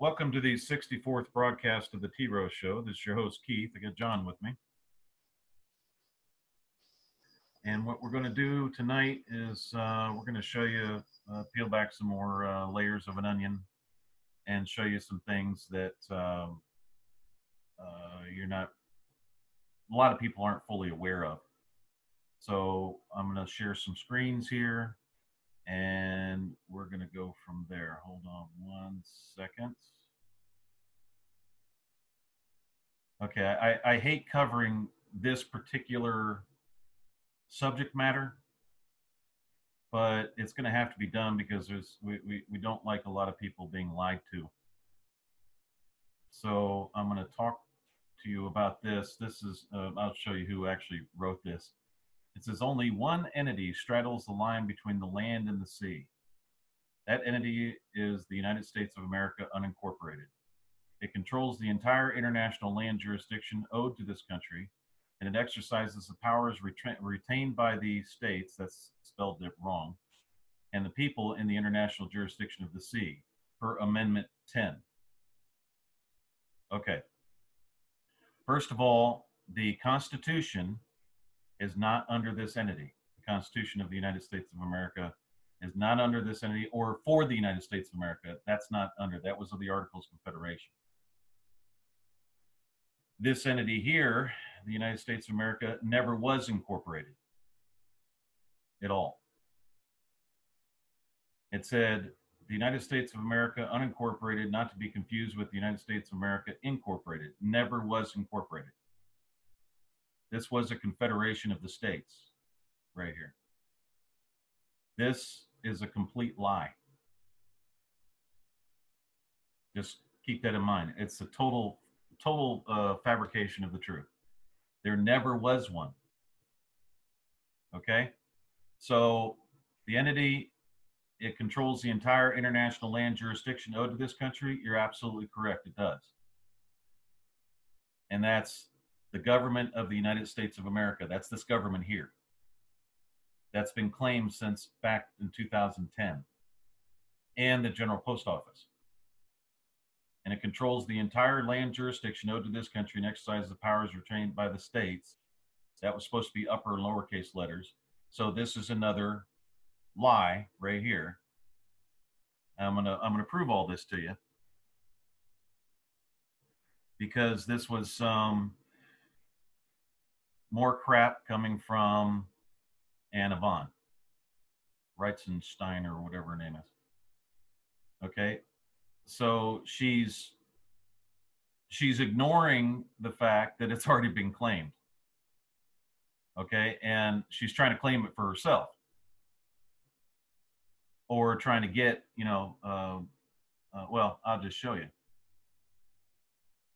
Welcome to the 64th broadcast of the T-ROH show. This is your host, Keith. I got John with me. And what we're going to do tonight is we're going to show you, peel back some more layers of an onion and show you some things that a lot of people aren't fully aware of. So I'm going to share some screens here and we're going to go from there. Hold on one second. Okay, I hate covering this particular subject matter, but it's going to have to be done because we don't like a lot of people being lied to. So I'm going to talk to you about this. This is, I'll show you who actually wrote this. It says only one entity straddles the line between the land and the sea. That entity is the United States of America, unincorporated. It controls the entire international land jurisdiction owed to this country, and it exercises the powers retained by the states, that's spelled it wrong, and the people in the international jurisdiction of the sea, per Amendment 10. Okay. First of all, the Constitution is not under this entity. The Constitution of the United States of America is not under this entity, or for the United States of America. That's not under, that was of the Articles of Confederation. This entity here, the United States of America, never was incorporated at all. It said the United States of America, unincorporated, not to be confused with the United States of America, incorporated, never was incorporated. This was a confederation of the states right here. This is a complete lie. Just keep that in mind. It's a total fabrication of the truth. There never was one. Okay? So the entity, it controls the entire international land jurisdiction owed to this country. You're absolutely correct. It does. And that's the government of the United States of America. That's this government here. That's been claimed since back in 2010. And the General Post Office. And it controls the entire land jurisdiction owed to this country and exercises the powers retained by the states. That was supposed to be upper and lowercase letters. So this is another lie right here. I'm gonna prove all this to you because this was more crap coming from Anna Von Reitzenstein or whatever her name is. Okay. So she's ignoring the fact that it's already been claimed. Okay, and she's trying to claim it for herself, or trying to get, well, I'll just show you.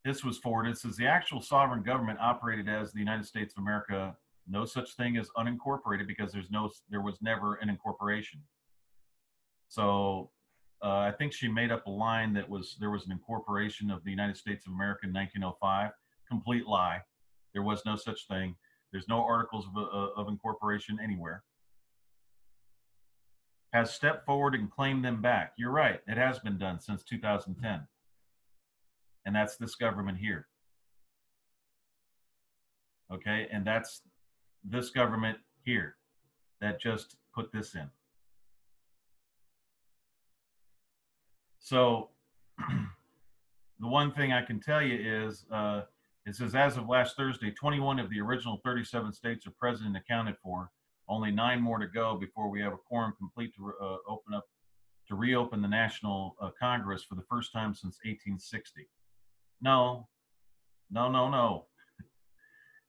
This was forwarded. It says the actual sovereign government operated as the United States of America. No such thing as unincorporated because there was never an incorporation. So. I think she made up a line that there was an incorporation of the United States of America in 1905. Complete lie. There was no such thing. There's no articles of incorporation anywhere. Has stepped forward and claimed them back. You're right. It has been done since 2010. And that's this government here. Okay, and that's this government here that just put this in. So the one thing I can tell you is, it says as of last Thursday, 21 of the original 37 states are present and accounted for. Only 9 more to go before we have a quorum complete to reopen the National Congress for the first time since 1860. No.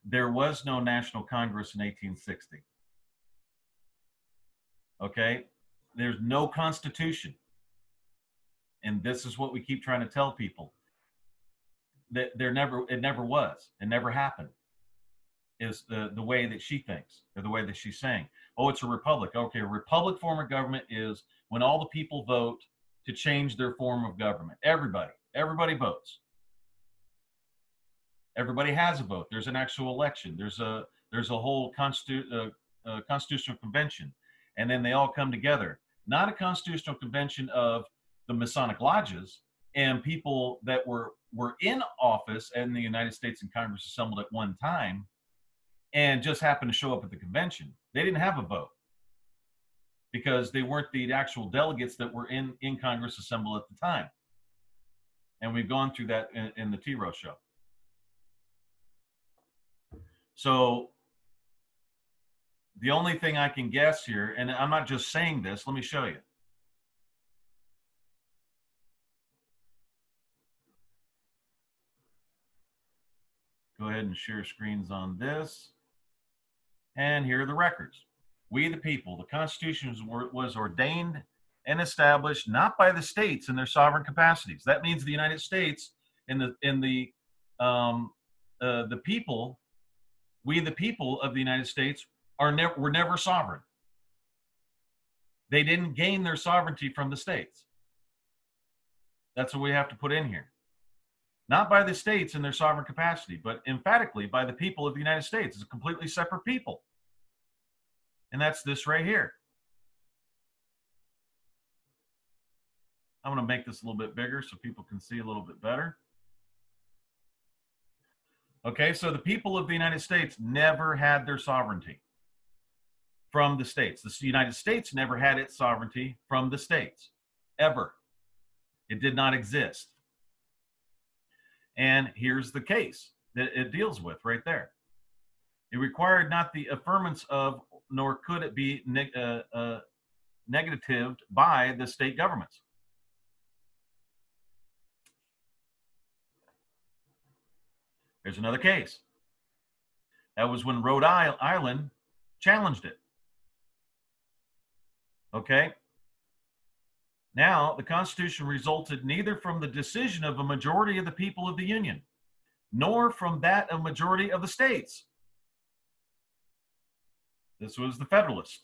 There was no National Congress in 1860. Okay? There's no Constitution. And this is what we keep trying to tell people. That it never was. It never happened. Is the way that she thinks, or the way that she's saying. Oh, it's a republic. Okay, a republic form of government is when all the people vote to change their form of government. Everybody votes. Everybody has a vote. There's an actual election. There's a whole constitutional convention, and then they all come together. Not a constitutional convention of the Masonic lodges, and people that were in office and the United States and Congress assembled at one time and just happened to show up at the convention. They didn't have a vote because they weren't the actual delegates that were in Congress assembled at the time. And we've gone through that in the T-ROH show. So the only thing I can guess here, and I'm not just saying this, let me show you. Go ahead and share screens on this. And here are the records. We the people, the Constitution was ordained and established not by the states in their sovereign capacities. That means the United States and the people, we the people of the United States were never sovereign. They didn't gain their sovereignty from the states. That's what we have to put in here. Not by the states in their sovereign capacity, but emphatically by the people of the United States. It's a completely separate people. And that's this right here. I'm going to make this a little bit bigger so people can see a little bit better. Okay, so the people of the United States never had their sovereignty from the states. The United States never had its sovereignty from the states, ever. It did not exist. And here's the case that it deals with right there. It required not the affirmance of, nor could it be negatived by the state governments. There's another case. That was when Rhode Island challenged it. Okay. Now, the Constitution resulted neither from the decision of a majority of the people of the Union, nor from that of a majority of the states. This was the Federalist.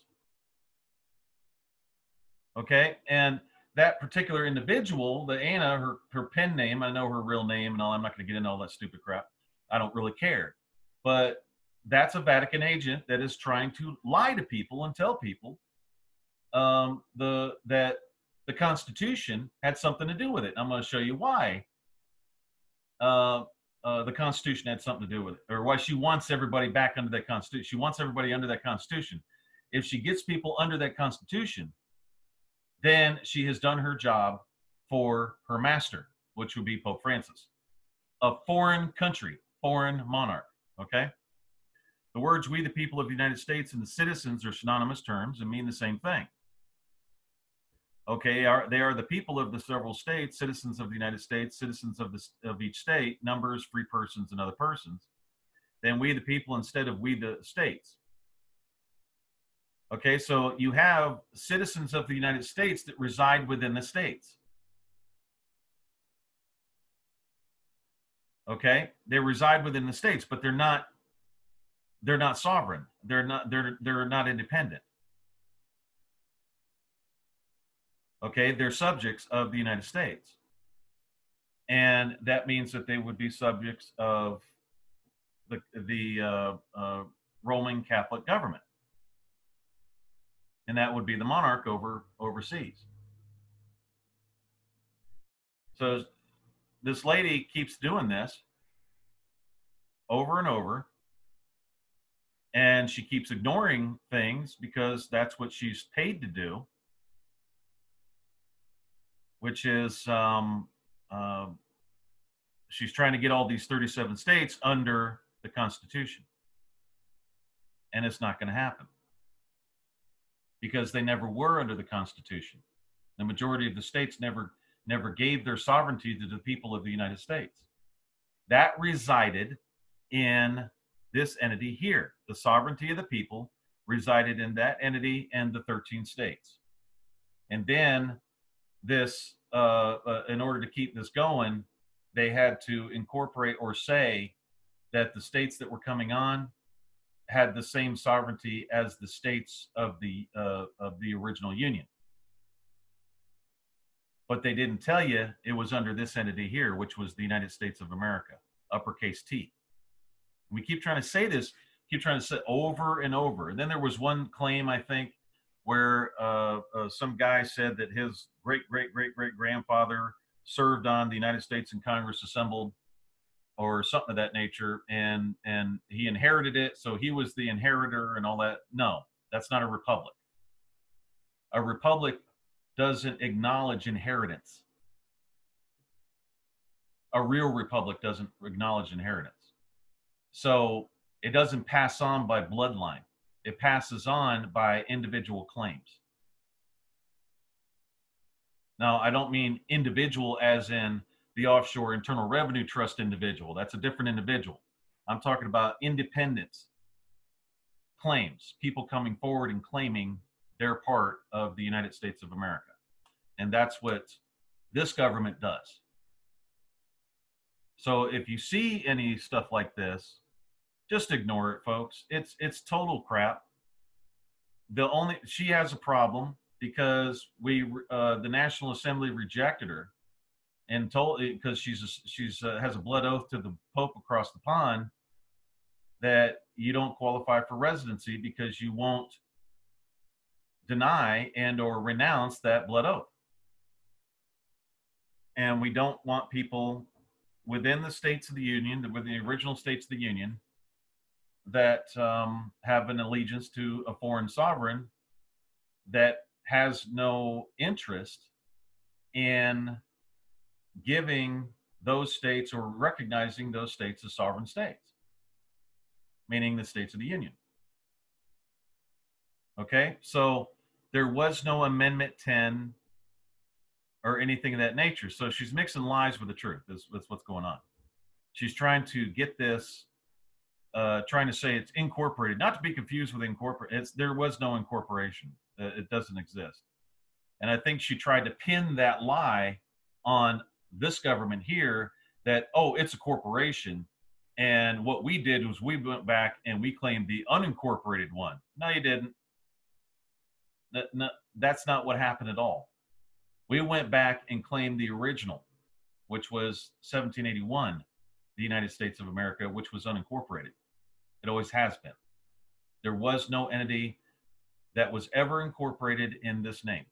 Okay, and that particular individual, the Anna, her pen name, I know her real name and all, I'm not going to get into all that stupid crap. I don't really care. But that's a Vatican agent that is trying to lie to people and tell people that the Constitution had something to do with it. I'm going to show you why the Constitution had something to do with it, or why she wants everybody back under that Constitution. She wants everybody under that Constitution. If she gets people under that Constitution, then she has done her job for her master, which would be Pope Francis, a foreign country, foreign monarch, okay? The words "we the people of the United States" and "the citizens" are synonymous terms and mean the same thing. Okay, they are the people of the several states, citizens of the United States, citizens of each state, numbers, free persons, and other persons. Then "we the people" instead of "we the states." Okay, so you have citizens of the United States that reside within the states. Okay, they reside within the states, but they're not sovereign. They're not independent. Okay, they're subjects of the United States. And that means that they would be subjects of the Roman Catholic government. And that would be the monarch overseas. So this lady keeps doing this over and over. And she keeps ignoring things because that's what she's paid to do, which is she's trying to get all these 37 states under the Constitution. And it's not going to happen because they never were under the Constitution. The majority of the states never gave their sovereignty to the people of the United States. That resided in this entity here. The sovereignty of the people resided in that entity and the 13 states. And then this, in order to keep this going, they had to incorporate or say that the states that were coming on had the same sovereignty as the states of the original Union. But they didn't tell you it was under this entity here, which was the United States of America, uppercase T. We keep trying to say this, keep trying to say over and over. And then there was one claim, I think, where some guy said that his great-great-great-great-grandfather served on the United States and Congress assembled or something of that nature, and he inherited it, so he was the inheritor and all that. No, that's not a republic. A republic doesn't acknowledge inheritance. A real republic doesn't acknowledge inheritance. So it doesn't pass on by bloodline. It passes on by individual claims. Now, I don't mean individual as in the offshore Internal Revenue Trust individual. That's a different individual. I'm talking about independent claims, people coming forward and claiming their part of the United States of America. And that's what this government does. So if you see any stuff like this, just ignore it, folks. It's total crap. She has a problem because the National Assembly rejected her and told, because she's has a blood oath to the Pope across the pond, that you don't qualify for residency because you won't deny and or renounce that blood oath. And we don't want people within the states of the Union, within the original states of the Union, that have an allegiance to a foreign sovereign that has no interest in giving those states or recognizing those states as sovereign states, meaning the states of the Union. Okay, so there was no Amendment 10 or anything of that nature. So she's mixing lies with the truth. That's what's going on. She's trying to get this, trying to say it's incorporated, not to be confused with incorporated. There was no incorporation. It doesn't exist. And I think she tried to pin that lie on this government here that, oh, it's a corporation. And what we did was we went back and we claimed the unincorporated one. No, you didn't. No, that's not what happened at all. We went back and claimed the original, which was 1781, the United States of America, which was unincorporated. It always has been. There was no entity that was ever incorporated in this name.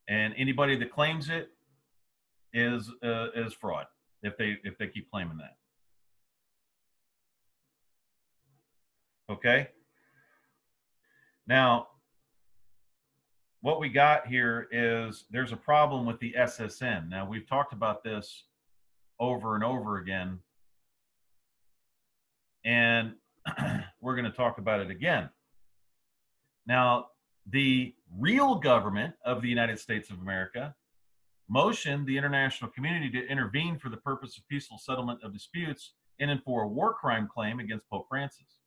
And anybody that claims it is fraud if they keep claiming that. Okay. Now, what we got here is there's a problem with the SSN. Now, we've talked about this over and over again, and we're going to talk about it again. Now, the real government of the United States of America motioned the international community to intervene for the purpose of peaceful settlement of disputes in and for a war crime claim against Pope Francis.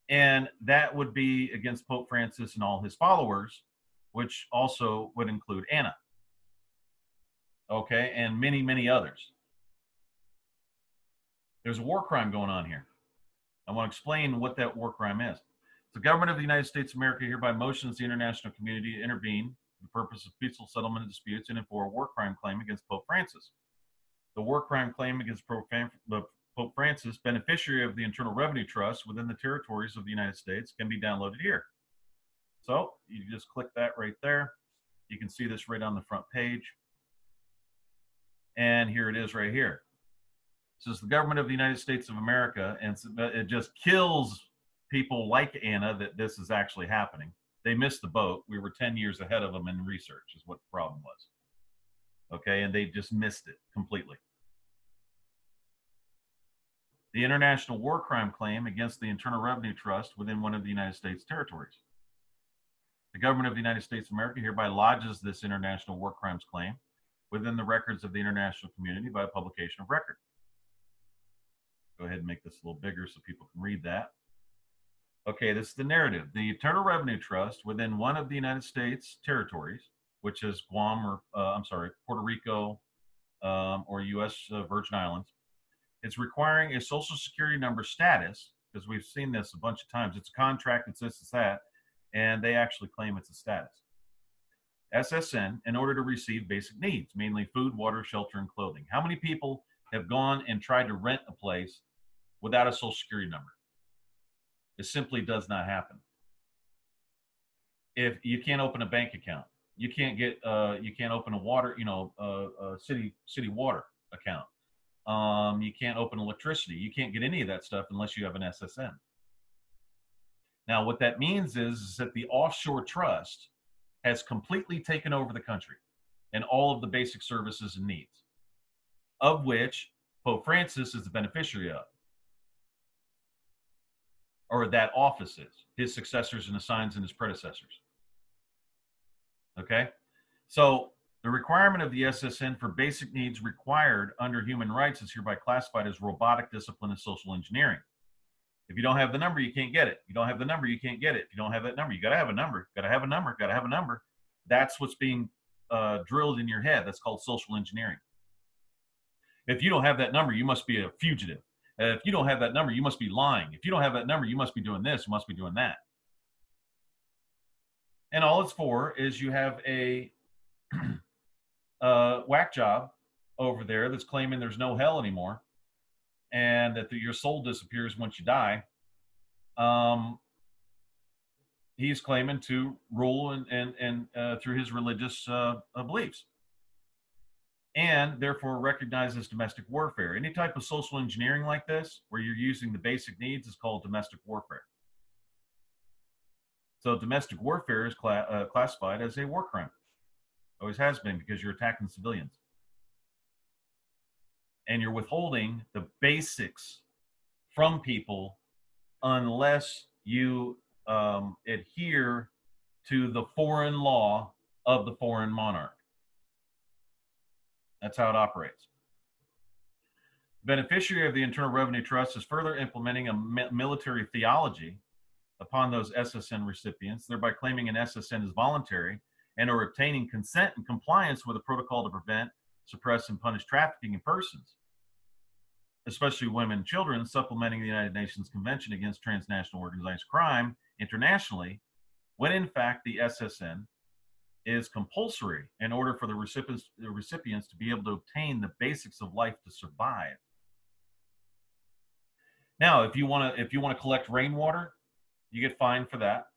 And that would be against Pope Francis and all his followers, which also would include Anna. Okay, and many, many others. There's a war crime going on here. I want to explain what that war crime is. The government of the United States of America hereby motions the international community to intervene for the purpose of peaceful settlement of disputes in and for a war crime claim against Pope Francis. The war crime claim against Pope Francis, beneficiary of the Internal Revenue Trust within the territories of the United States, can be downloaded here. So you just click that right there. You can see this right on the front page. And here it is right here. It says the government of the United States of America, and it just kills people like Anna that this is actually happening. They missed the boat. We were 10 years ahead of them in research is what the problem was. Okay, and they just missed it completely. The international war crime claim against the Internal Revenue Trust within one of the United States territories. The government of the United States of America hereby lodges this international war crimes claim within the records of the international community by a publication of record. Go ahead and make this a little bigger so people can read that. Okay, this is the narrative. The Internal Revenue Trust within one of the United States territories, which is Guam or, Puerto Rico or U.S. Virgin Islands, it's requiring a social security number status, because we've seen this a bunch of times. It's a contract, it's this, it's that, and they actually claim it's a status. SSN, in order to receive basic needs, mainly food, water, shelter, and clothing. How many people have gone and tried to rent a place without a social security number? It simply does not happen. If you can't open a bank account, You can't get you can't open a water, city water account. You can't open electricity. You can't get any of that stuff unless you have an SSN. Now, what that means is that the offshore trust has completely taken over the country and all of the basic services and needs, of which Pope Francis is the beneficiary of, or that office is, his successors and assigns and his predecessors. Okay? So the requirement of the SSN for basic needs required under human rights is hereby classified as robotic discipline and social engineering. If you don't have the number, you can't get it. You don't have the number, you can't get it. If you don't have that number, you got to have a number, got to have a number, got to have a number. That's what's being drilled in your head. That's called social engineering. If you don't have that number, you must be a fugitive. If you don't have that number, you must be lying. If you don't have that number, you must be doing this, you must be doing that. And all it's for is you have a whack job over there that's claiming there's no hell anymore and that your soul disappears once you die. He's claiming to rule and through his religious beliefs, and therefore recognizes domestic warfare. Any type of social engineering like this, where you're using the basic needs, is called domestic warfare. So domestic warfare is classified as a war crime. Always has been, because you're attacking civilians. And you're withholding the basics from people unless you adhere to the foreign law of the foreign monarch. That's how it operates. Beneficiary of the Internal Revenue Trust is further implementing a military theology upon those SSN recipients, thereby claiming an SSN is voluntary and or obtaining consent and compliance with a protocol to prevent, suppress, and punish trafficking in persons, especially women and children, supplementing the United Nations Convention Against Transnational Organized Crime internationally, when in fact the SSN is compulsory in order for the recipients to be able to obtain the basics of life to survive. Now, if you want to collect rainwater, you get fined for that.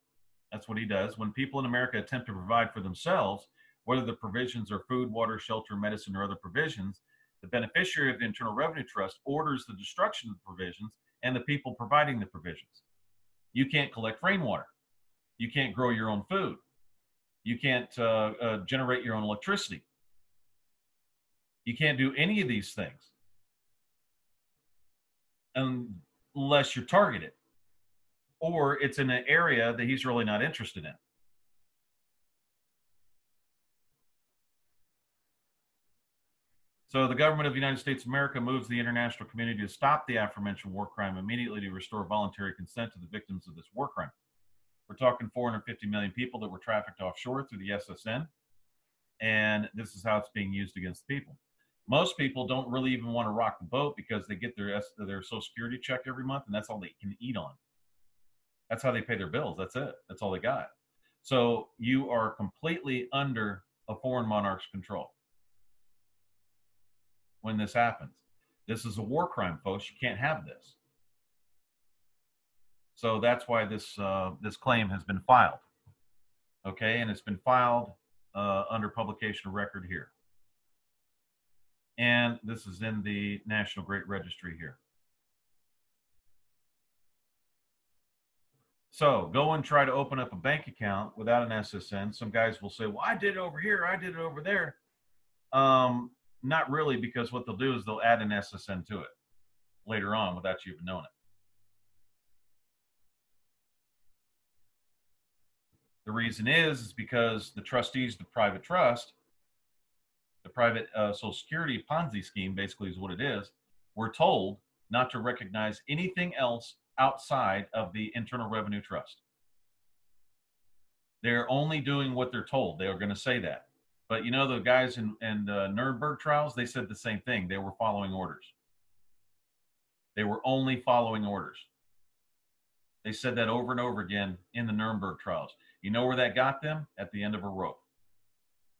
That's what he does. When people in America attempt to provide for themselves, whether the provisions are food, water, shelter, medicine, or other provisions, the beneficiary of the Internal Revenue Trust orders the destruction of the provisions and the people providing the provisions. You can't collect rainwater. You can't grow your own food. You can't generate your own electricity. You can't do any of these things unless you're targeted, or it's in an area that he's really not interested in. So the government of the United States of America moves the international community to stop the aforementioned war crime immediately, to restore voluntary consent to the victims of this war crime. We're talking 450 million people that were trafficked offshore through the SSN, and this is how it's being used against people. Most people don't really even want to rock the boat because they get their Social Security check every month, and that's all they can eat on. That's how they pay their bills. That's it. That's all they got. So you are completely under a foreign monarch's control when this happens. This is a war crime, folks. You can't have this. So that's why this claim has been filed. Okay, and it's been filed under publication of record here. And this is in the National Great Registry here. So go and try to open up a bank account without an SSN. Some guys will say, well, I did it over here, I did it over there. Not really, because what they'll do is they'll add an SSN to it later on without you even knowing it. The reason is because the trustees, the private trust, the private Social Security Ponzi scheme basically is what it is, we're told not to recognize anything else outside of the Internal Revenue Trust. They're only doing what they're told. They are going to say that. But you know, the guys in Nuremberg trials, they said the same thing. They were following orders. They were only following orders. They said that over and over again in the Nuremberg trials. You know where that got them? At the end of a rope.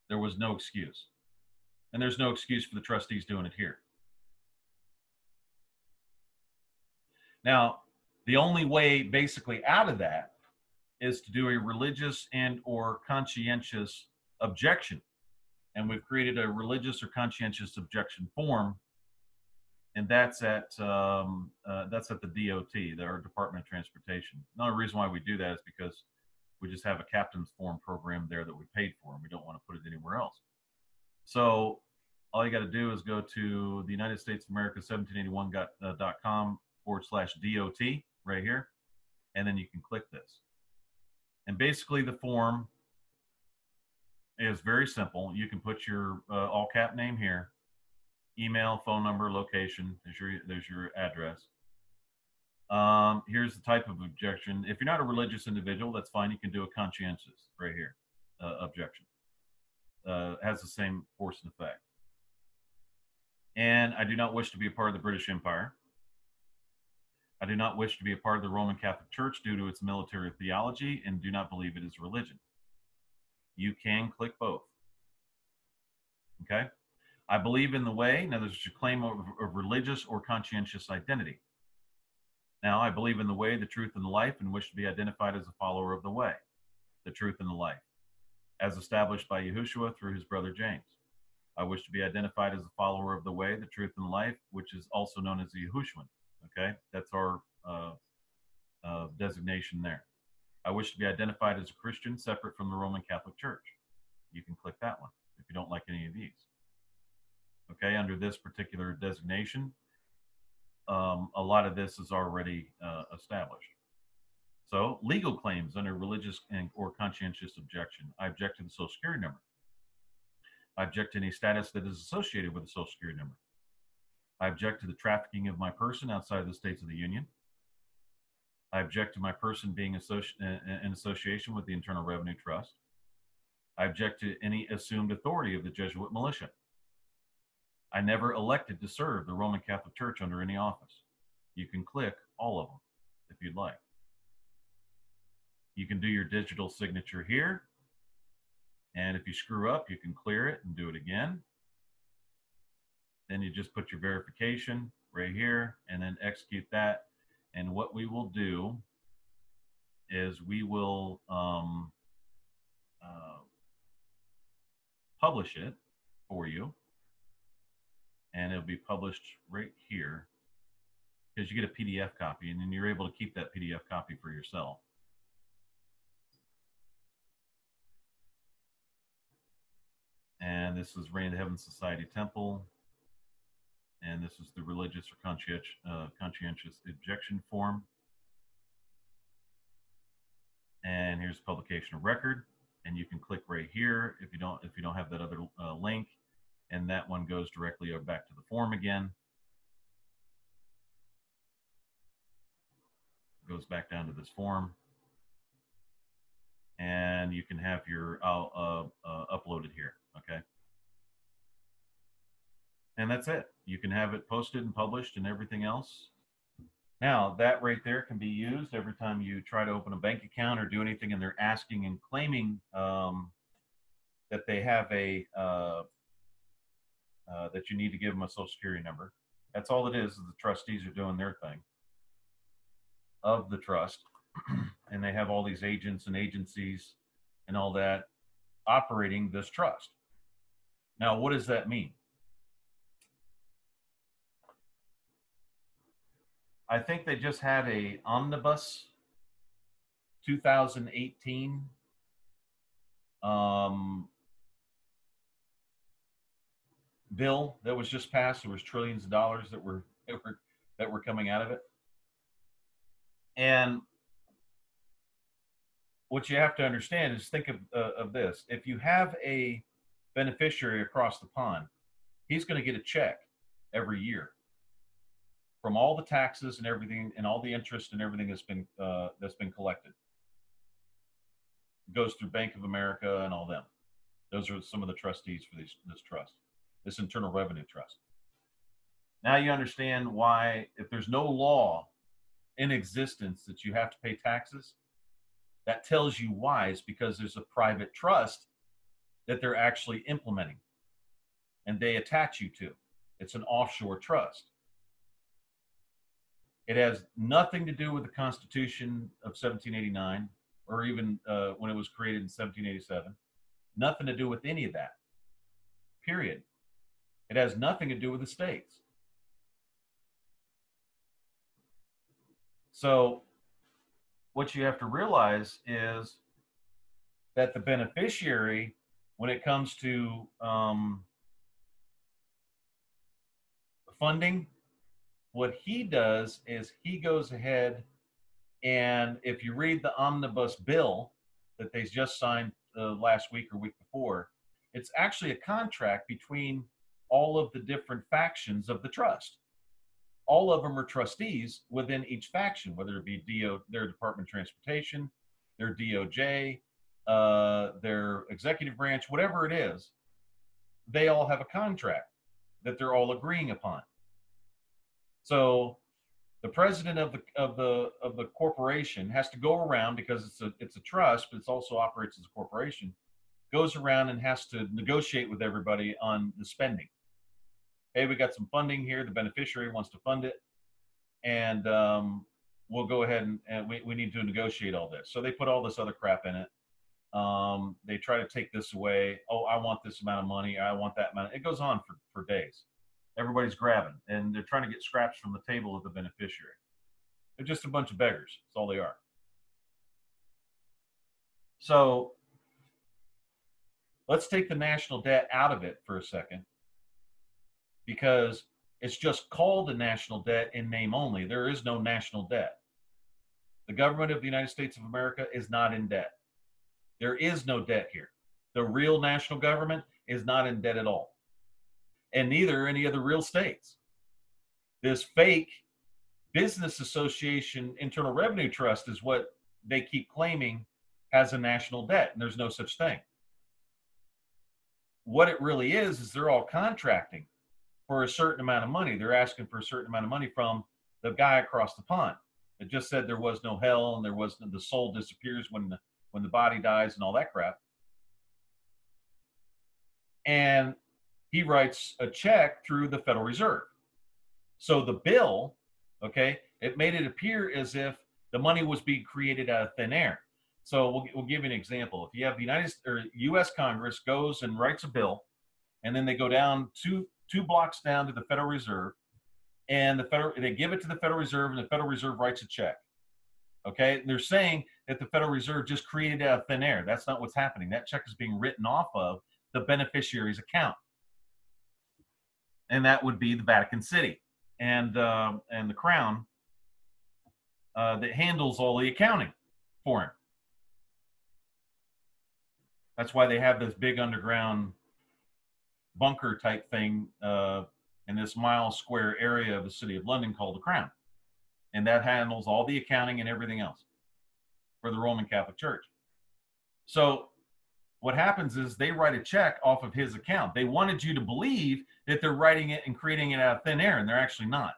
There was no excuse. And there's no excuse for the trustees doing it here. Now, the only way basically out of that is to do a religious and or conscientious objection. And we've created a religious or conscientious objection form, and that's at the DOT, our Department of Transportation. The only reason why we do that is because we just have a captain's form program there that we paid for, and we don't want to put it anywhere else. So all you got to do is go to the United States of America 1781.com/DOT right here, and then you can click this. And basically the form is very simple. You can put your all cap name here, email, phone number, location. There's your address. Here's the type of objection. If you're not a religious individual, that's fine. You can do a conscientious right here objection. Has the same force and effect. And I do not wish to be a part of the British Empire. I do not wish to be a part of the Roman Catholic Church due to its military theology and do not believe it is religion. You can click both. Okay? I believe in the way. Now, there's your claim of religious or conscientious identity. Now, I believe in the way, the truth, and the life, and wish to be identified as a follower of the way, the truth, and the life, as established by Yahushua through his brother James. I wish to be identified as a follower of the way, the truth, and the life, which is also known as the Yahushuan. Okay? That's our designation there. I wish to be identified as a Christian separate from the Roman Catholic Church. You can click that one if you don't like any of these. Okay, under this particular designation, a lot of this is already established. So, legal claims under religious or conscientious objection. I object to the Social Security number. I object to any status that is associated with the Social Security number. I object to the trafficking of my person outside of the states of the Union. I object to my person being in association with the Internal Revenue Trust. I object to any assumed authority of the Jesuit militia. I never elected to serve the Roman Catholic Church under any office. You can click all of them if you'd like. You can do your digital signature here. And if you screw up, you can clear it and do it again. Then you just put your verification right here and then execute that. And what we will do is we will publish it for you. And it'll be published right here because you get a PDF copy, and then you're able to keep that PDF copy for yourself. And this is Reign of the Heaven Society Temple. And this is the religious or conscientious objection form. And here's publication of record. And you can click right here if you don't have that other link. And that one goes directly back to the form again. Goes back down to this form. And you can have your uploaded here, okay? And that's it. You can have it posted and published and everything else. Now, that right there can be used every time you try to open a bank account or do anything and they're asking and claiming that they have that you need to give them a Social Security number. That's all it is the trustees are doing their thing of the trust. And they have all these agents and agencies and all that operating this trust. Now, what does that mean? I think they just had a omnibus 2018 bill that was just passed. There was trillions of dollars that were coming out of it. And what you have to understand is think of this. If you have a beneficiary across the pond, he's going to get a check every year from all the taxes and everything and all the interest and everything that's been collected. It goes through Bank of America and all them. Those are some of the trustees for this trust, this Internal Revenue Trust. Now you understand why, if there's no law in existence that you have to pay taxes, that tells you why. It's because there's a private trust that they're actually implementing and they attach you to. It's an offshore trust. It has nothing to do with the Constitution of 1789 or even when it was created in 1787. nothing to do with any of that. Period. It has nothing to do with the states. So what you have to realize is that the beneficiary, when it comes to funding, what he does is he goes ahead, and if you read the omnibus bill that they just signed last week or week before, it's actually a contract between all of the different factions of the trust. All of them are trustees within each faction, whether it be their Department of Transportation, their DOJ, their executive branch, whatever it is. They all have a contract that they're all agreeing upon. So the president of the corporation has to go around, because it's a trust, but it also operates as a corporation, goes around and has to negotiate with everybody on the spending. Hey, we got some funding here. The beneficiary wants to fund it, and we'll go ahead and we need to negotiate all this. So they put all this other crap in it. They try to take this away. Oh, I want this amount of money. I want that amount. It goes on for days. Everybody's grabbing, and they're trying to get scraps from the table of the beneficiary. They're just a bunch of beggars. That's all they are. So let's take the national debt out of it for a second, because it's just called a national debt in name only. There is no national debt. The government of the United States of America is not in debt. There is no debt here. The real national government is not in debt at all. And neither are any of the real states. This fake business association internal revenue trust is what they keep claiming has a national debt, and there's no such thing. What it really is they're all contracting for a certain amount of money. They're asking for a certain amount of money from the guy across the pond. It just said there was no hell, and there was the soul disappears when the body dies and all that crap. And he writes a check through the Federal Reserve. So the bill, okay, it made it appear as if the money was being created out of thin air. So we'll give you an example. If you have the U.S. Congress goes and writes a bill, and then they go down two blocks down to the Federal Reserve, and they give it to the Federal Reserve, and the Federal Reserve writes a check. Okay, and they're saying that the Federal Reserve just created it out of thin air. That's not what's happening. That check is being written off of the beneficiary's account, and that would be the Vatican City and the Crown that handles all the accounting for him. That's why they have this big underground bunker type thing in this mile square area of the city of London called the Crown. And that handles all the accounting and everything else for the Roman Catholic Church. So what happens is they write a check off of his account. They wanted you to believe that they're writing it and creating it out of thin air, and they're actually not.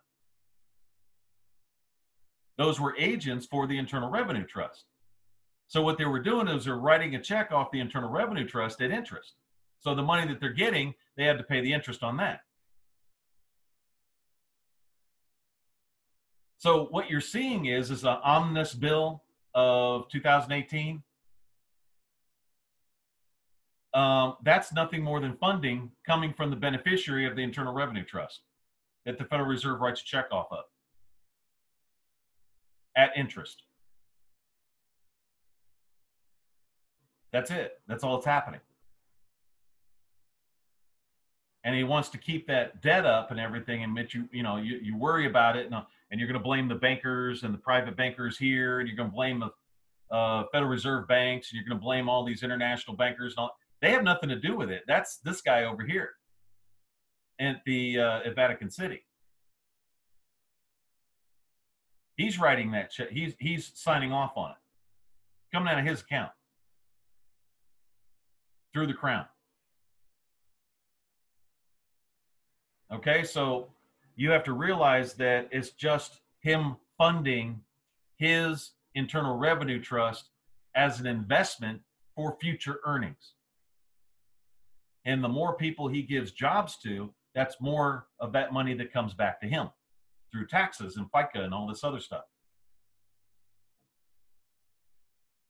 Those were agents for the Internal Revenue Trust. So what they were doing is they're writing a check off the Internal Revenue Trust at interest. So the money that they're getting, they had to pay the interest on that. So what you're seeing is an omnibus bill of 2018. That's nothing more than funding coming from the beneficiary of the Internal Revenue Trust that the Federal Reserve writes a check off of at interest. That's it. That's all that's happening. And he wants to keep that debt up and everything, and you worry about it, and you're going to blame the bankers and the private bankers here, and you're going to blame the Federal Reserve banks, and you're going to blame all these international bankers. And all. They have nothing to do with it. That's this guy over here at at Vatican City. He's writing that check. He's signing off on it, coming out of his account through the Crown. Okay, so you have to realize that it's just him funding his Internal Revenue Trust as an investment for future earnings. And the more people he gives jobs to, that's more of that money that comes back to him through taxes and FICA and all this other stuff.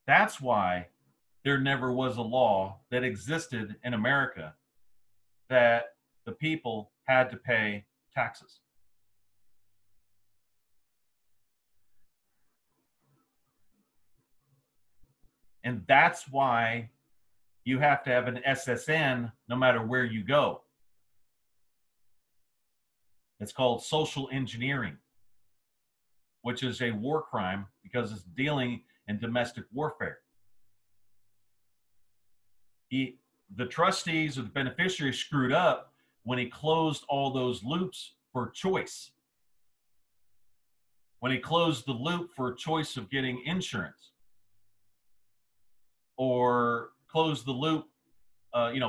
That's why there never was a law that existed in America that the people had to pay taxes. And that's why you have to have an SSN no matter where you go. It's called social engineering, which is a war crime because it's dealing in domestic warfare. The trustees or the beneficiaries screwed up when he closed all those loops for choice. When he closed the loop for choice of getting insurance, or closed the loop,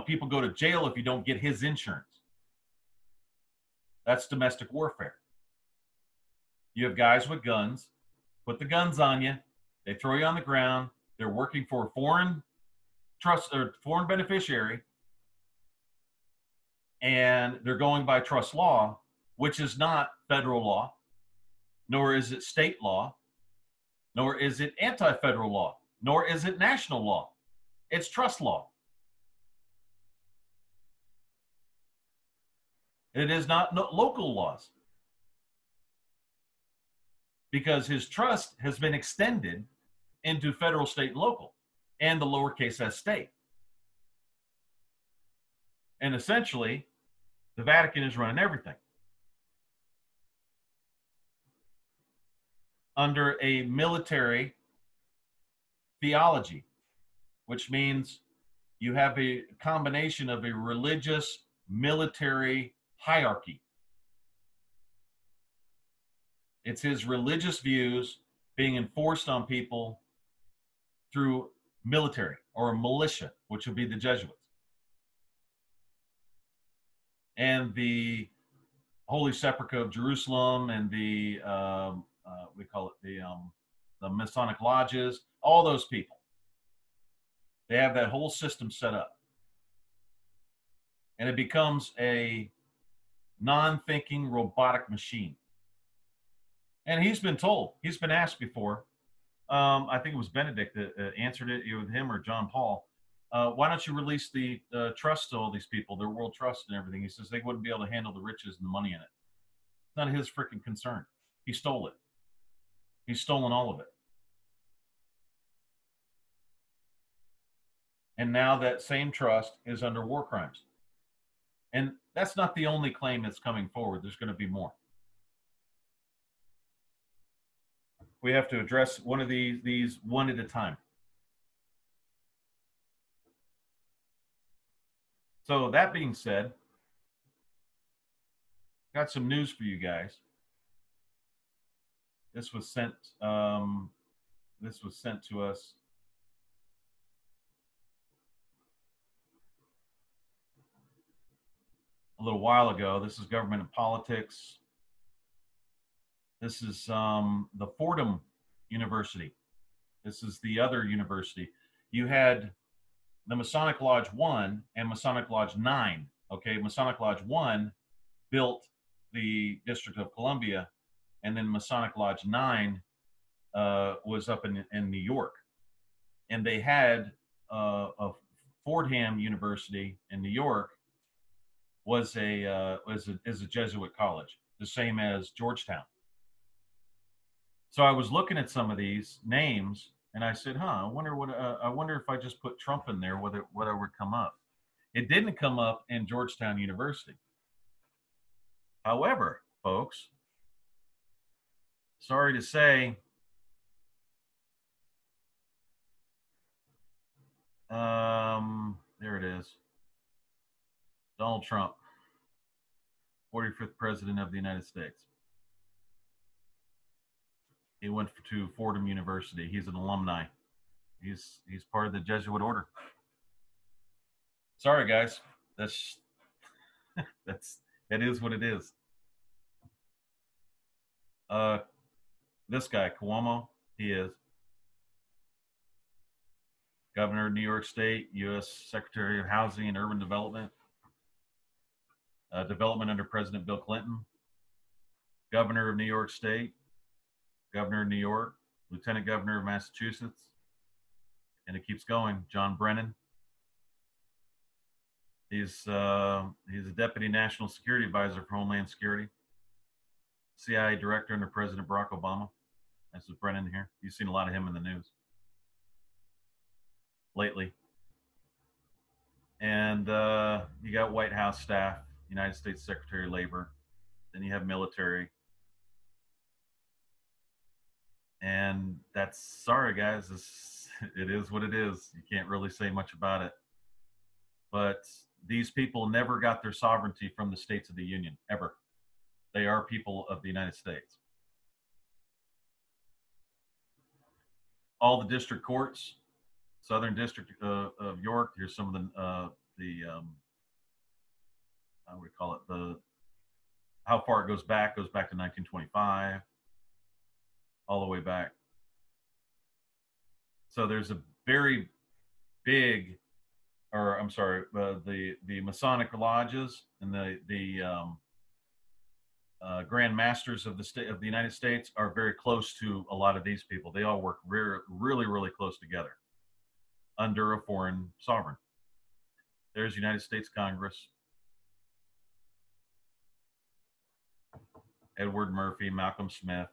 people go to jail if you don't get his insurance. That's domestic warfare. You have guys with guns, put the guns on you, they throw you on the ground, they're working for a foreign trust or foreign beneficiary, and they're going by trust law, which is not federal law, nor is it state law, nor is it anti-federal law, nor is it national law. It's trust law. It is not local laws, because his trust has been extended into federal, state, and local, and the lowercase s state. And essentially, the Vatican is running everything under a military theology, which means you have a combination of a religious military hierarchy. It's his religious views being enforced on people through military or a militia, which would be the Jesuits. And the Holy Sepulchre of Jerusalem and the, we call it the Masonic lodges, all those people. They have that whole system set up. And it becomes a non-thinking robotic machine. And he's been told, he's been asked before, I think it was Benedict that answered it, either with him or John Paul, why don't you release the trust to all these people, their world trust and everything? He says they wouldn't be able to handle the riches and the money in it. It's not his freaking concern. He stole it. He's stolen all of it. And now that same trust is under war crimes. And that's not the only claim that's coming forward. There's going to be more. We have to address one of these one at a time. So that being said, got some news for you guys. This was sent to us a little while ago. This is Government and Politics. This is the Fordham University. This is the other university. You had the Masonic Lodge 1 and Masonic Lodge 9. Okay, Masonic Lodge 1 built the District of Columbia, and then Masonic Lodge 9 was up in New York. And they had a Fordham University in New York is a Jesuit college, the same as Georgetown. So I was looking at some of these names, and I said, I wonder if I just put Trump in there, whether it would come up. It didn't come up in Georgetown University. However, folks, sorry to say, there it is. Donald Trump, 45th President of the United States. He went to Fordham University. He's an alumni. He's part of the Jesuit order. Sorry, guys. That is what it is. This guy, Cuomo, he is Governor of New York State, U.S. Secretary of Housing and Urban Development, Development under President Bill Clinton, Governor of New York State, Governor of New York, Lieutenant Governor of Massachusetts, And it keeps going. John Brennan. He's a deputy national security advisor for Homeland Security, CIA director under President Barack Obama. This is Brennan here. You've seen a lot of him in the news lately. And you got White House staff, United States Secretary of Labor. Then you have military. And that's, sorry guys, it is what it is. You can't really say much about it. But these people never got their sovereignty from the states of the Union, ever. They are people of the United States. All the district courts, Southern District of York, here's some of how do we call it, how far it goes back to 1925, all the way back. So there's a very big, or I'm sorry, the Masonic lodges and the Grand Masters of the United States are very close to a lot of these people. They all work really, really close together under a foreign sovereign. There's United States Congress. Edward Murphy, Malcolm Smith,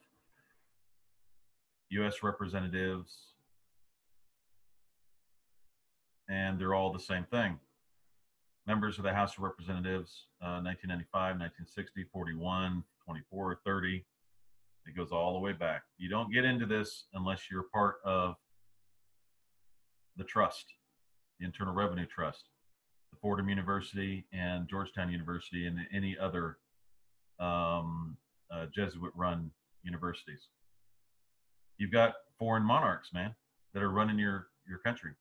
U.S. representatives, and they're all the same thing. Members of the House of Representatives, 1995, 1960, 41, 24, 30. It goes all the way back. You don't get into this unless you're part of the trust, the Internal Revenue Trust, the Fordham University and Georgetown University, and any other Jesuit-run universities. You've got foreign monarchs, man, that are running your country.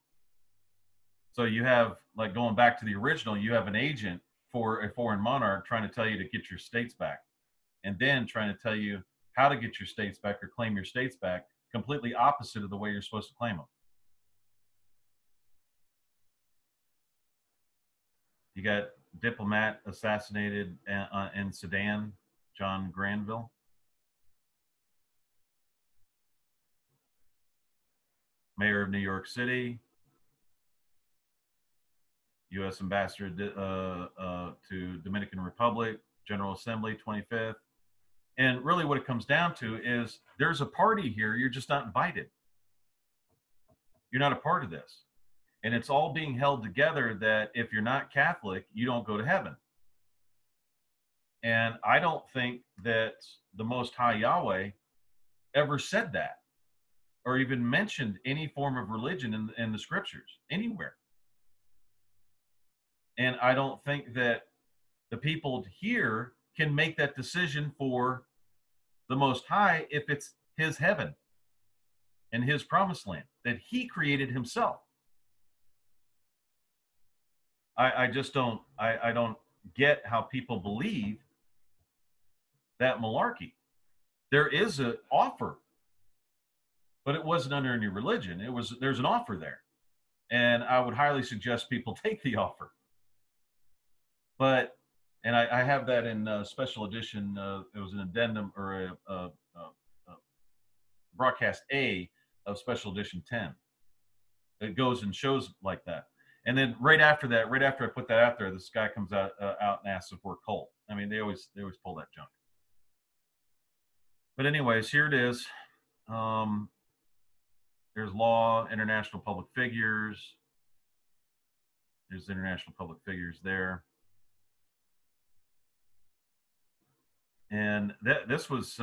So you have, like, going back to the original, you have an agent for a foreign monarch trying to tell you to get your states back, and then trying to tell you how to get your states back or claim your states back, completely opposite of the way you're supposed to claim them. You got diplomat assassinated in Sudan, John Granville. Mayor of New York City. U.S. Ambassador to Dominican Republic, General Assembly, 25th. And really what it comes down to is there's a party here, you're just not invited. You're not a part of this. And it's all being held together that if you're not Catholic, you don't go to heaven. And I don't think that the Most High Yahweh ever said that or even mentioned any form of religion in the scriptures anywhere. And I don't think that the people here can make that decision for the Most High if it's his heaven and his promised land that he created himself. I just don't, I don't get how people believe that malarkey. There is an offer, but it wasn't under any religion. There's an offer there. And I would highly suggest people take the offer. But, and I have that in special edition. It was an addendum or a broadcast A of special edition 10. It goes and shows like that. And then right after that, right after I put that out there, this guy comes out and asks if we're cult. I mean, they always pull that junk. But anyways, here it is. There's law, international public figures. There's international public figures there. And this was,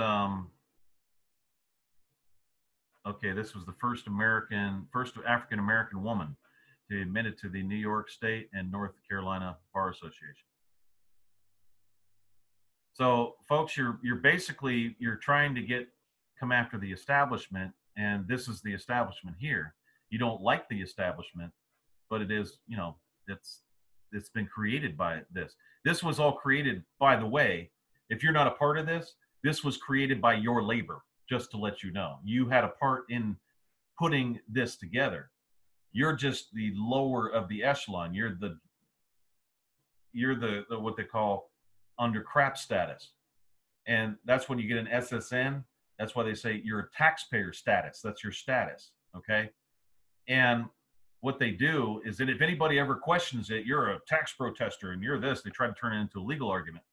okay, this was the first African-American woman to be admitted to the New York State and North Carolina Bar Association. So folks, you're basically, you're trying to come after the establishment, and this is the establishment here. You don't like the establishment, but it is, you know, it's been created by this. This was all created, by the way, if you're not a part of this, this was created by your labor, just to let you know. You had a part in putting this together. You're just the lower of the echelon. You're the what they call under crap status. And that's when you get an SSN. That's why they say you're a taxpayer status. That's your status, okay? And what they do is that if anybody ever questions it, you're a tax protester and you're this, they try to turn it into a legal argument,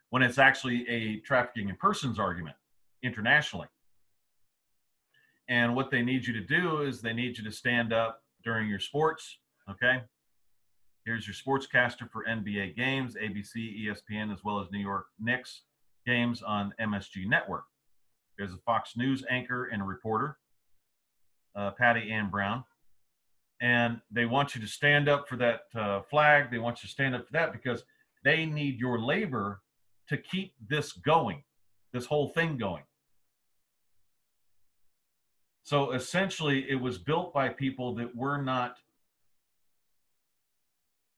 when it's actually a trafficking in persons argument internationally. And what they need you to do is they need you to stand up during your sports, okay? Here's your sportscaster for NBA games, ABC, ESPN, as well as New York Knicks games on MSG Network. There's a Fox News anchor and a reporter, Patty Ann Brown. And they want you to stand up for that flag. They want you to stand up for that because they need your labor to keep this going, this whole thing going. So essentially, it was built by people that were not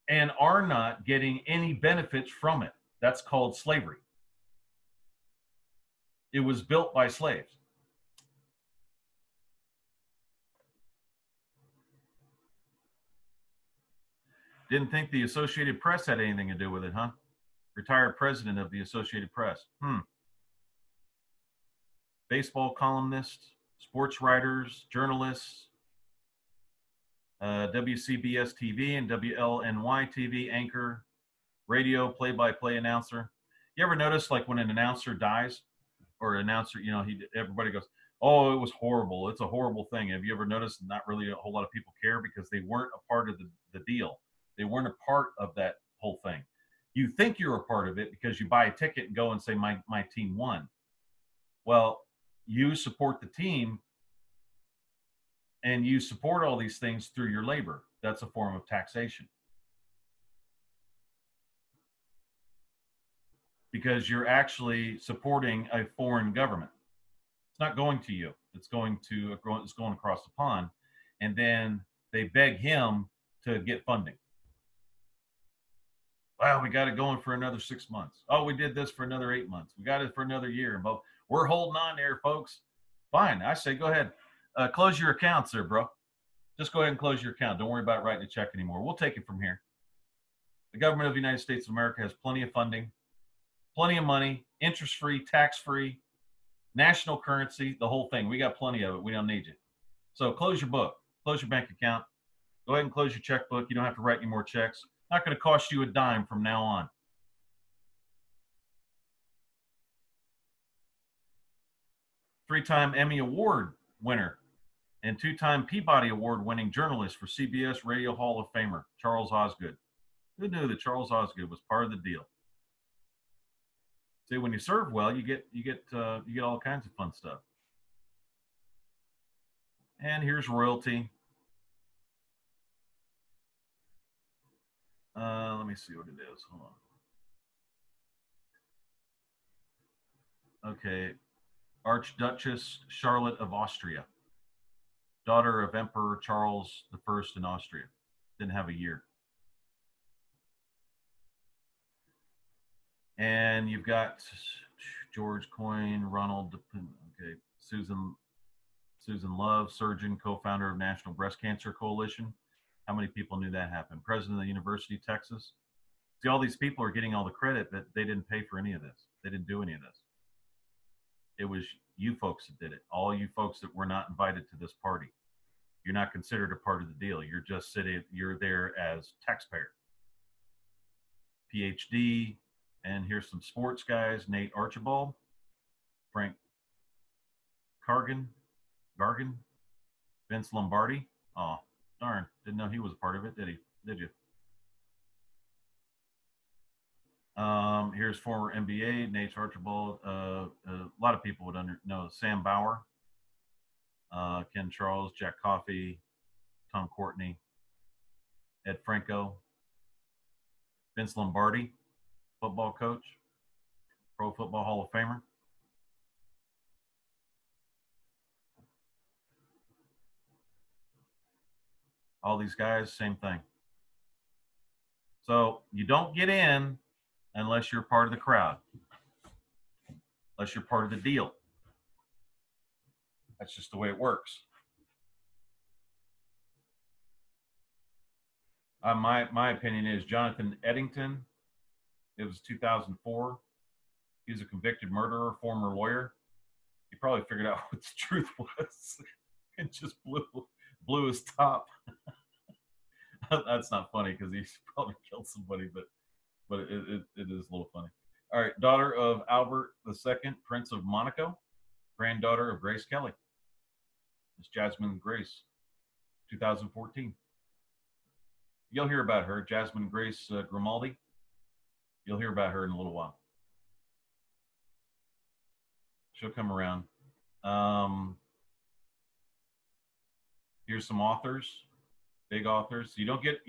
and are not getting any benefits from it. That's called slavery. It was built by slaves. Didn't think the Associated Press had anything to do with it, huh? Retired president of the Associated Press. Baseball columnists, sports writers, journalists, WCBS TV and WLNY TV anchor, radio play-by-play announcer. You ever notice, like, when an announcer dies, or an announcer, you know, everybody goes, "Oh, it was horrible. It's a horrible thing." Have you ever noticed not really a whole lot of people care because they weren't a part of the deal? They weren't a part of that whole thing. You think you're a part of it because you buy a ticket and go and say, my team won. Well, you support the team and you support all these things through your labor. That's a form of taxation. Because you're actually supporting a foreign government. It's not going to you. It's going across the pond. And then they beg him to get funding. Well, we got it going for another 6 months. Oh, we did this for another 8 months. We got it for another year. But we're holding on there, folks. Fine. I say, go ahead. Close your accounts there, bro. Just go ahead and close your account. Don't worry about writing a check anymore. We'll take it from here. The government of the United States of America has plenty of funding, plenty of money, interest-free, tax-free, national currency, the whole thing. We got plenty of it. We don't need you. So close your book. Close your bank account. Go ahead and close your checkbook. You don't have to write any more checks. Not going to cost you a dime from now on. Three-time Emmy Award winner and two-time Peabody Award-winning journalist for CBS Radio Hall of Famer, Charles Osgood. Who knew that Charles Osgood was part of the deal? See, when you serve well, you get all kinds of fun stuff. And here's royalty. Let me see what it is. Hold on. Okay. Archduchess Charlotte of Austria, daughter of Emperor Charles I in Austria. Didn't have a year. And you've got George Coyne, Ronald, okay, Susan Love, surgeon, co-founder of National Breast Cancer Coalition. How many people knew that happened? President of the University of Texas. See, all these people are getting all the credit, but they didn't pay for any of this. They didn't do any of this. It was you folks that did it. All you folks that were not invited to this party. You're not considered a part of the deal. You're just you're there as taxpayer. PhD, and here's some sports guys: Nate Archibald, Frank Gargan, Vince Lombardi. Oh, darn, didn't know he was a part of it, did he? Did you? Here's former NBA, Nate Archibald. A lot of people would know Sam Bauer, Ken Charles, Jack Coffey, Tom Courtney, Ed Franco, Vince Lombardi, football coach, Pro Football Hall of Famer. All these guys, same thing. So you don't get in unless you're part of the crowd, unless you're part of the deal. That's just the way it works. My opinion is Jonathan Eddington. It was 2004. He was a convicted murderer, former lawyer. He probably figured out what the truth was and just blew blew his top. That's not funny because he probably killed somebody, but it is a little funny. All right, daughter of Albert II, Prince of Monaco, granddaughter of Grace Kelly. It's Jasmine Grace, 2014. You'll hear about her, Jasmine Grace Grimaldi. You'll hear about her in a little while. She'll come around. Here's some authors, big authors. You don't get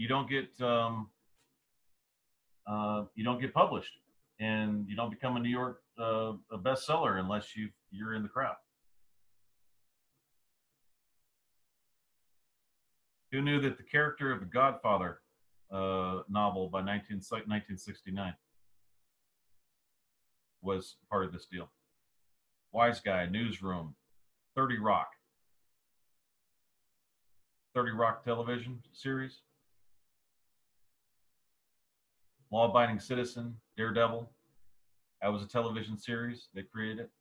published, and you don't become a New York a bestseller unless you're in the crowd. Who knew that the character of the Godfather novel by 1969 was part of this deal? Wise Guy, Newsroom, 30 Rock television series, Law Abiding Citizen, Daredevil. That was a television series. They created it.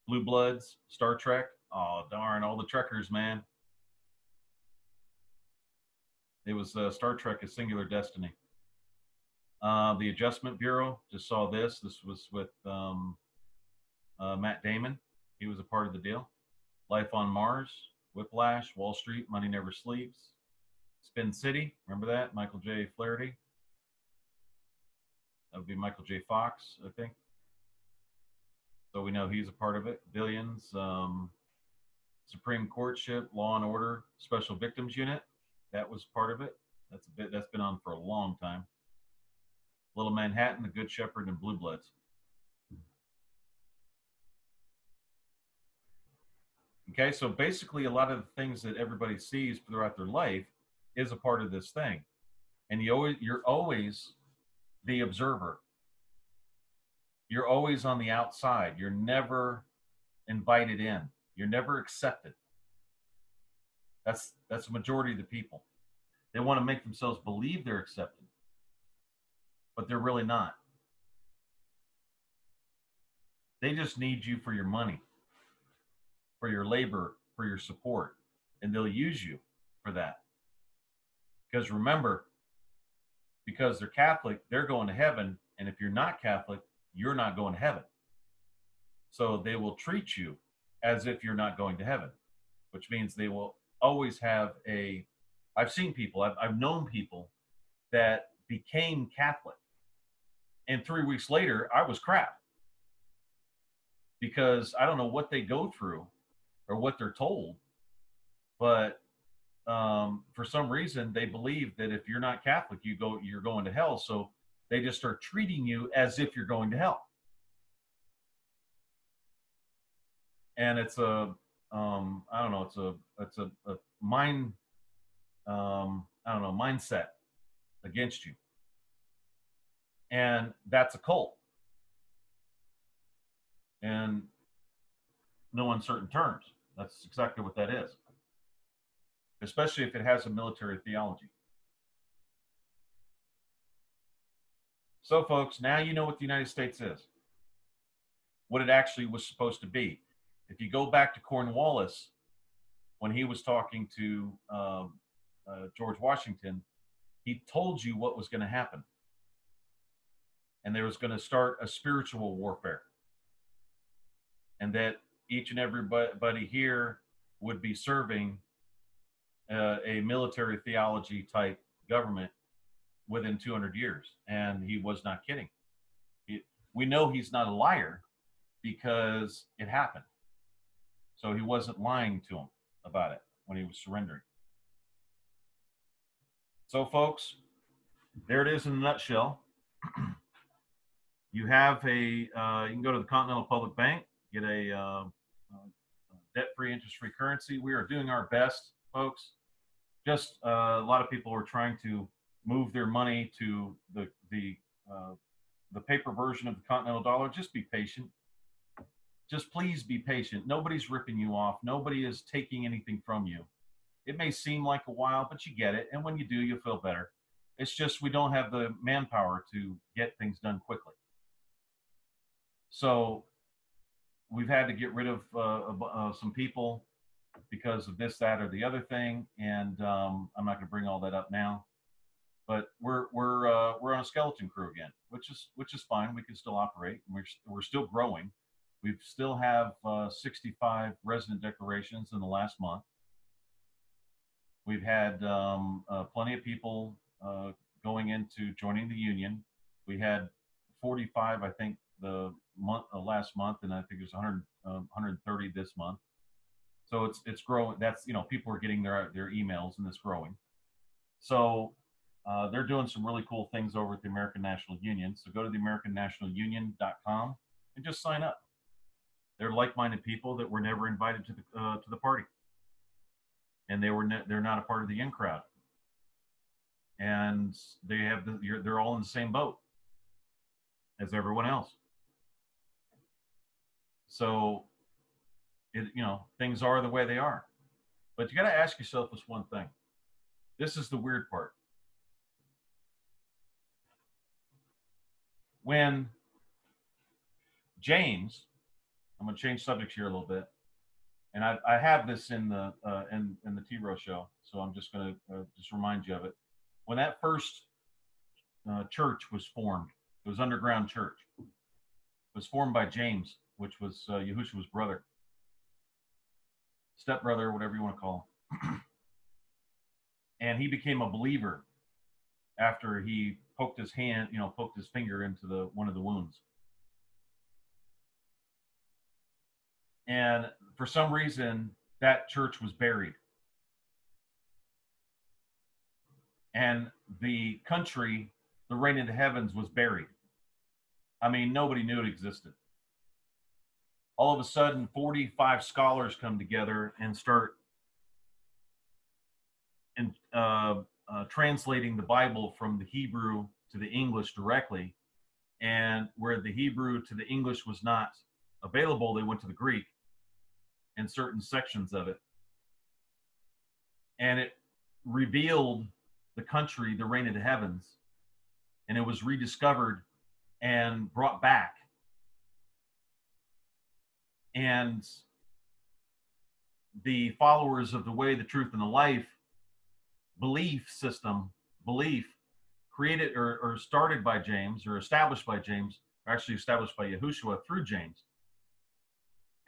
Blue Bloods, Star Trek. Oh, darn, all the Trekkers, man. It was Star Trek: A Singular Destiny. The Adjustment Bureau, just saw this. This was with Matt Damon. He was a part of the deal. Life on Mars, Whiplash, Wall Street, Money Never Sleeps. Spin City, remember that? Michael J. Flaherty. That would be Michael J. Fox, I think. So we know he's a part of it. Billions, Supreme Courtship, Law and Order, Special Victims Unit. That was part of it. That's been on for a long time. Little Manhattan, The Good Shepherd, and Blue Bloods. Okay, so basically a lot of the things that everybody sees throughout their life is a part of this thing. And you're always the observer. You're always on the outside. You're never invited in. You're never accepted. That's the majority of the people. They want to make themselves believe they're accepted, but they're really not. They just need you for your money, for your labor, for your support, and they'll use you for that. Because remember, because they're Catholic, they're going to heaven, and if you're not Catholic, you're not going to heaven. So they will treat you as if you're not going to heaven, which means they will always have I've seen people, I've known people that became Catholic, and 3 weeks later, I was crap. Because I don't know what they go through or what they're told, but for some reason they believe that if you're not Catholic, you're going to hell. So they just start treating you as if you're going to hell. And it's a mind, mindset against you. And that's a cult. In no uncertain terms, that's exactly what that is. Especially if it has a military theology. So, folks, now you know what the United States is, what it actually was supposed to be. If you go back to Cornwallis, when he was talking to George Washington, he told you what was going to happen. And there was going to start a spiritual warfare. And that each and everybody here would be serving a military theology type government within 200 years. And he was not kidding. We know he's not a liar because it happened. So he wasn't lying to him about it when he was surrendering. So, folks, there it is in a nutshell. You have you can go to the Continental Public Bank, get a debt-free, interest-free currency. We are doing our best, folks. Just a lot of people are trying to move their money to the paper version of the Continental dollar. Just be patient. Just please be patient. Nobody's ripping you off. Nobody is taking anything from you. It may seem like a while, but you get it. And when you do, you'll feel better. It's just we don't have the manpower to get things done quickly. So we've had to get rid of some people because of this, that, or the other thing, and I'm not going to bring all that up now. But we're on a skeleton crew again, which is fine. We can still operate. We're still growing. We still have 65 resident declarations in the last month. We've had plenty of people going into joining the union. We had 45, I think, the last month, and I think there's 130 this month. So it's growing. That's, people are getting their emails, and it's growing. So they're doing some really cool things over at the American National Union. So go to the AmericanNationalUnion.com and just sign up. They're like-minded people that were never invited to the party, and they're not a part of the in crowd, and they're all in the same boat as everyone else. So things are the way they are, but you got to ask yourself this one thing. This is the weird part. When James, I'm going to change subjects here a little bit, and I have this in the T-ROH show, so I'm just going to just remind you of it. When that first church was formed, it was underground church. It was formed by James, which was Yahushua's brother, stepbrother, whatever you want to call him. And he became a believer after he poked his finger into one of the wounds. And for some reason, that church was buried. And the country, the reign of the heavens, was buried. I mean, nobody knew it existed. All of a sudden, 45 scholars come together and start translating the Bible from the Hebrew to the English directly. And where the Hebrew to the English was not available, they went to the Greek in certain sections of it. And it revealed the country, the reign of the heavens, and it was rediscovered and brought back. And the followers of the way, the truth, and the life belief created or started by James, or established by James, or actually established by Yahushua through James,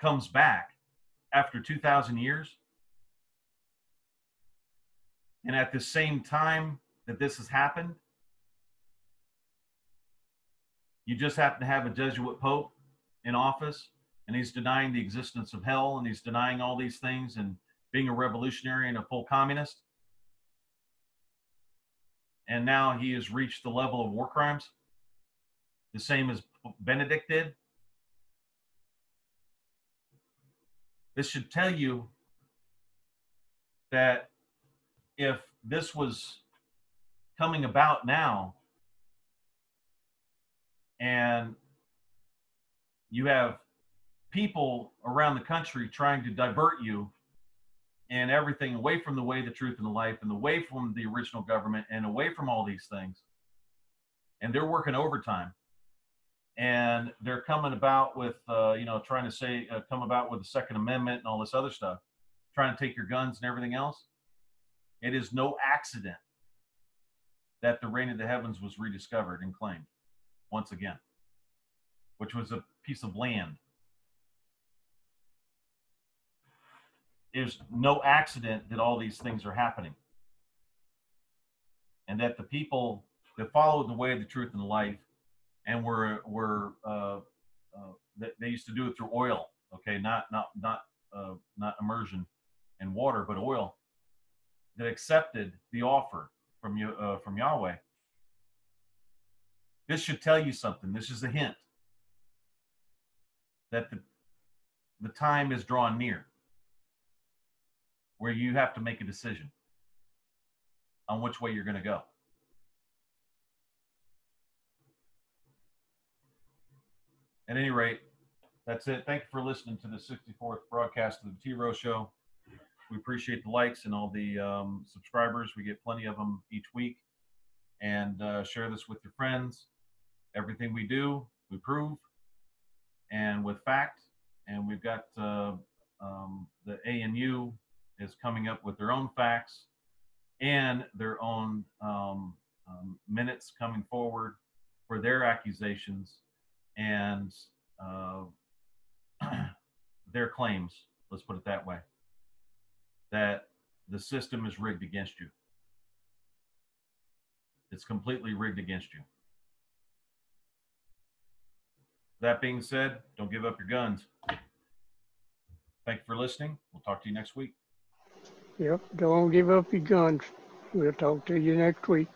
comes back after 2,000 years. And at the same time that this has happened, you just happen to have a Jesuit Pope in office, and he's denying the existence of hell, and he's denying all these things, and being a revolutionary and a full communist. And now he has reached the level of war crimes, the same as Benedict did. This should tell you that if this was coming about now, and you have people around the country trying to divert you and everything away from the way, the truth, and the life, and away from the original government, and away from all these things, and they're working overtime, and they're coming about with, trying to say, come about with the Second Amendment and all this other stuff, trying to take your guns and everything else. It is no accident that the reign of the heavens was rediscovered and claimed once again, which was a piece of land. There's no accident that all these things are happening, and that the people that followed the way, the truth, and the life, and they used to do it through oil, okay, not immersion in water, but oil, that accepted the offer from Yahweh. This should tell you something. This is a hint that the time is drawn near, where you have to make a decision on which way you're going to go. At any rate, that's it. Thank you for listening to the 64th broadcast of the T-ROH show. We appreciate the likes and all the subscribers. We get plenty of them each week. And share this with your friends. Everything we do, we prove, and with fact. And we've got the ANU is coming up with their own facts and their own minutes coming forward for their accusations and their claims, let's put it that way, that the system is rigged against you. It's completely rigged against you. That being said, don't give up your guns. Thank you for listening. We'll talk to you next week. Yep, don't give up your guns. We'll talk to you next week.